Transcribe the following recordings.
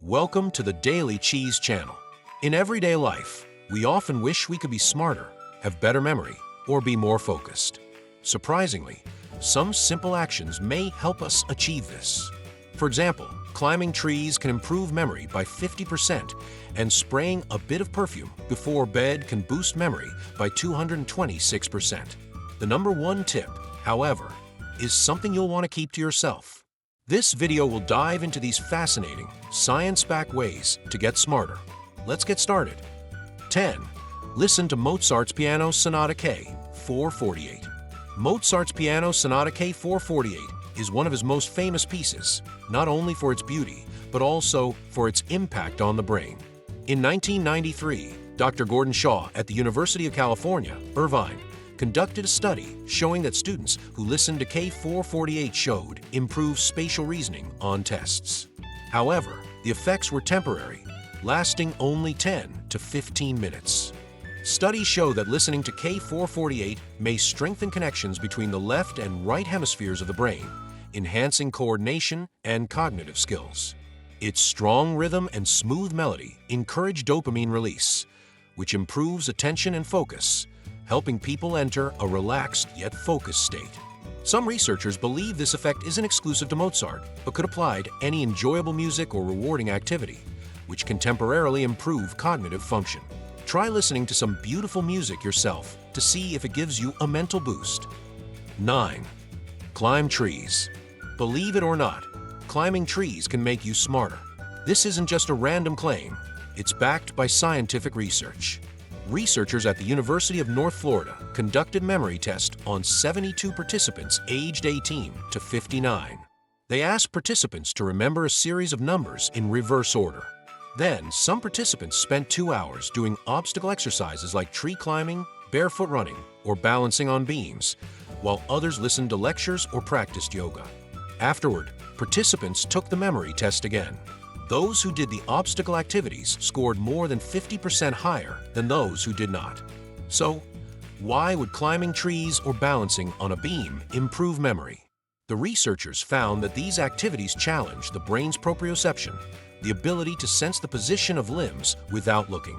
Welcome to the Daily Cheese Channel. In everyday life, we often wish we could be smarter, have better memory, or be more focused. Surprisingly, some simple actions may help us achieve this. For example, climbing trees can improve memory by 50%, and spraying a bit of perfume before bed can boost memory by 226%. The number one tip, however, is something you'll want to keep to yourself. This video will dive into these fascinating, science-backed ways to get smarter. Let's get started. 10. Listen to Mozart's Piano Sonata K-448. Mozart's Piano Sonata K-448 is one of his most famous pieces, not only for its beauty, but also for its impact on the brain. In 1993, Dr. Gordon Shaw at the University of California, Irvine, conducted a study showing that students who listened to K-448 showed improved spatial reasoning on tests. However, the effects were temporary, lasting only 10 to 15 minutes. Studies show that listening to K-448 may strengthen connections between the left and right hemispheres of the brain, enhancing coordination and cognitive skills. Its strong rhythm and smooth melody encourage dopamine release, which improves attention and focus, helping people enter a relaxed yet focused state. Some researchers believe this effect isn't exclusive to Mozart, but could apply to any enjoyable music or rewarding activity, which can temporarily improve cognitive function. Try listening to some beautiful music yourself to see if it gives you a mental boost. 9. Climb trees. Believe it or not, climbing trees can make you smarter. This isn't just a random claim, it's backed by scientific research. Researchers at the University of North Florida conducted memory tests on 72 participants aged 18 to 59. They asked participants to remember a series of numbers in reverse order. Then, some participants spent 2 hours doing obstacle exercises like tree climbing, barefoot running, or balancing on beams, while others listened to lectures or practiced yoga. Afterward, participants took the memory test again. Those who did the obstacle activities scored more than 50% higher than those who did not. So, why would climbing trees or balancing on a beam improve memory? The researchers found that these activities challenge the brain's proprioception, the ability to sense the position of limbs without looking.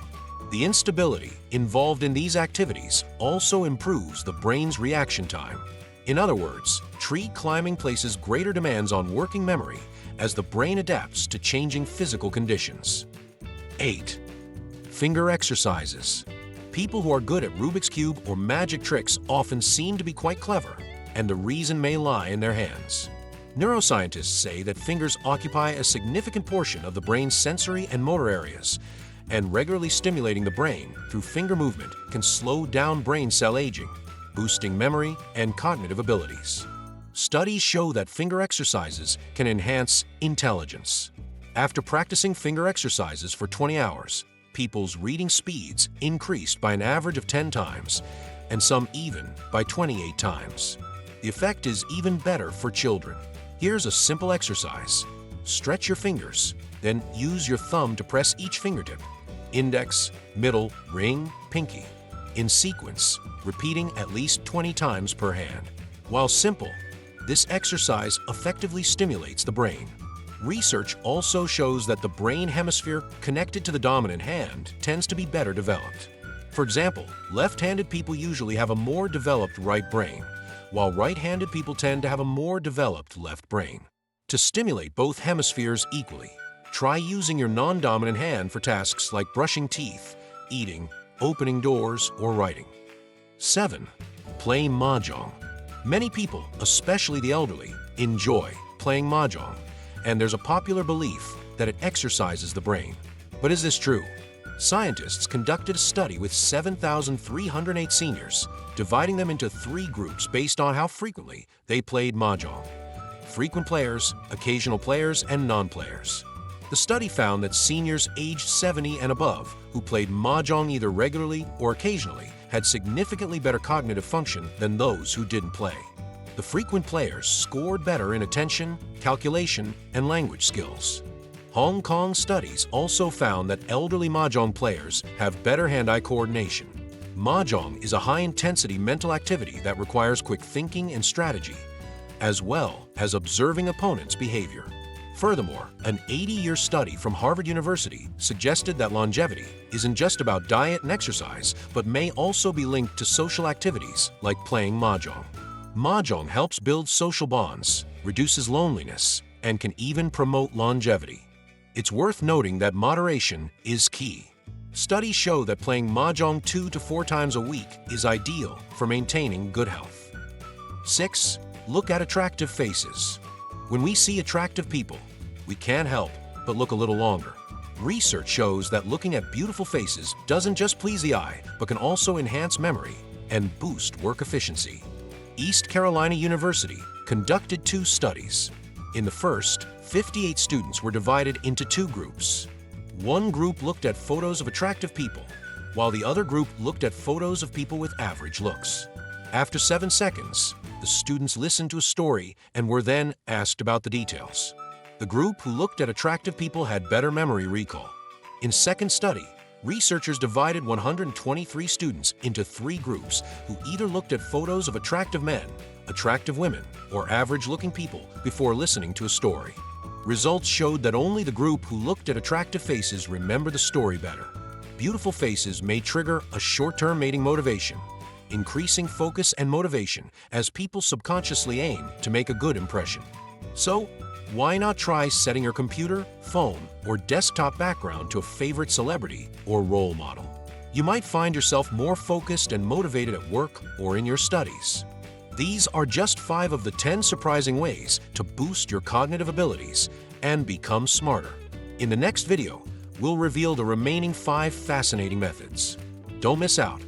The instability involved in these activities also improves the brain's reaction time. In other words, tree climbing places greater demands on working memory as the brain adapts to changing physical conditions. 8. Finger exercises. People who are good at Rubik's Cube or magic tricks often seem to be quite clever, and the reason may lie in their hands. Neuroscientists say that fingers occupy a significant portion of the brain's sensory and motor areas, and regularly stimulating the brain through finger movement can slow down brain cell aging, boosting memory and cognitive abilities. Studies show that finger exercises can enhance intelligence. After practicing finger exercises for 20 hours, people's reading speeds increased by an average of 10 times, and some even by 28 times. The effect is even better for children. Here's a simple exercise. Stretch your fingers, then use your thumb to press each fingertip, index, middle, ring, pinky, in sequence, repeating at least 20 times per hand. While simple, this exercise effectively stimulates the brain. Research also shows that the brain hemisphere connected to the dominant hand tends to be better developed. For example, left-handed people usually have a more developed right brain, while right-handed people tend to have a more developed left brain. To stimulate both hemispheres equally, try using your non-dominant hand for tasks like brushing teeth, eating, opening doors, or writing. 7. Play mahjong. Many people, especially the elderly, enjoy playing mahjong, and there's a popular belief that it exercises the brain. But is this true? Scientists conducted a study with 7,308 seniors, dividing them into 3 groups based on how frequently they played mahjong: frequent players, occasional players, and non-players. The study found that seniors aged 70 and above who played mahjong either regularly or occasionally had significantly better cognitive function than those who didn't play. The frequent players scored better in attention, calculation, and language skills. Hong Kong studies also found that elderly mahjong players have better hand-eye coordination. Mahjong is a high-intensity mental activity that requires quick thinking and strategy, as well as observing opponents' behavior. Furthermore, an 80-year study from Harvard University suggested that longevity isn't just about diet and exercise, but may also be linked to social activities like playing mahjong. Mahjong helps build social bonds, reduces loneliness, and can even promote longevity. It's worth noting that moderation is key. Studies show that playing mahjong 2 to 4 times a week is ideal for maintaining good health. 6. Look at attractive faces. When we see attractive people, we can't help but look a little longer. Research shows that looking at beautiful faces doesn't just please the eye, but can also enhance memory and boost work efficiency. East Carolina University conducted 2 studies. In the first, 58 students were divided into 2 groups. One group looked at photos of attractive people, while the other group looked at photos of people with average looks. After 7 seconds, the students listened to a story and were then asked about the details. The group who looked at attractive people had better memory recall. In second study, researchers divided 123 students into 3 groups who either looked at photos of attractive men, attractive women, or average-looking people before listening to a story. Results showed that only the group who looked at attractive faces remember the story better. Beautiful faces may trigger a short-term mating motivation, increasing focus and motivation as people subconsciously aim to make a good impression. So, why not try setting your computer, phone, or desktop background to a favorite celebrity or role model? You might find yourself more focused and motivated at work or in your studies. These are just 5 of the 10 surprising ways to boost your cognitive abilities and become smarter. In the next video, we'll reveal the remaining 5 fascinating methods. Don't miss out.